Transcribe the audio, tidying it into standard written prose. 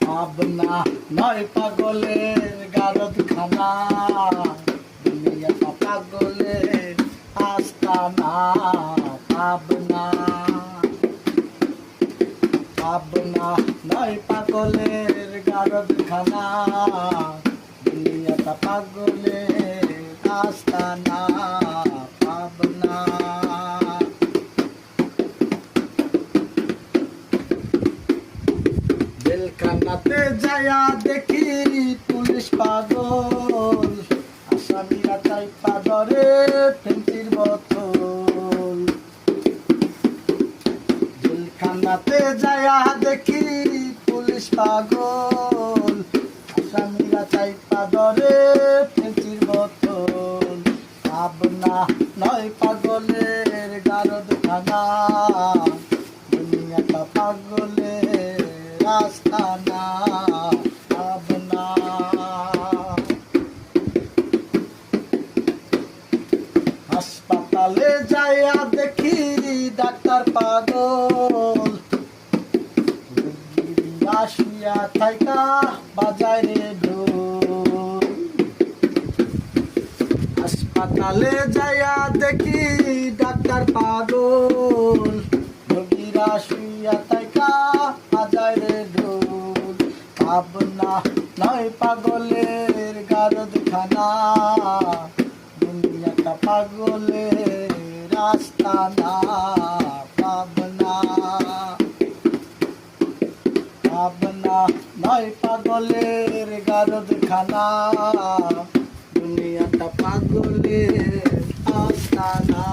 ভাবনা নয় পাগলের গারদখানা, দুনিয়াটা পাগলের আস্তানা। ভাবনা ভাবনা নয় পাগলের গারদখানা, দুনিয়াটা পাগলের আস্তানা। ভাবনা জেলখানাতে যায়া দেখি পুলিশ পাগল, আসামিরা চাইপা ধরে ফেন্সির বোতল। জেলখানাতে যায়া দেখি পুলিশ পাগল, আসামিরা চাইপা ধরে ফেন্সির বোতল। ভাবনা নয় পাগলের গারদখানা, দুনিয়াটা পাগলের আস্তানা। ভাবনা হাসপাতালে যাইয়া দেখি ডাক্তার পাগল, রোগীরা শুইয়া থাইকা বাজায় রে ঢোল। হাসপাতালে যাইয়া দেখি ডাক্তার পাগল, রোগীরা শুইয়া থাইকা বাজায় রে ঢোল। ভাবনা নয় পাগলের গারদখানা, দুনিয়াটা পাগলের আস্তানা। ভাবনা ভাবনা নয় পাগলের গারদখানা, দুনিয়াটা পাগলের আস্তানা।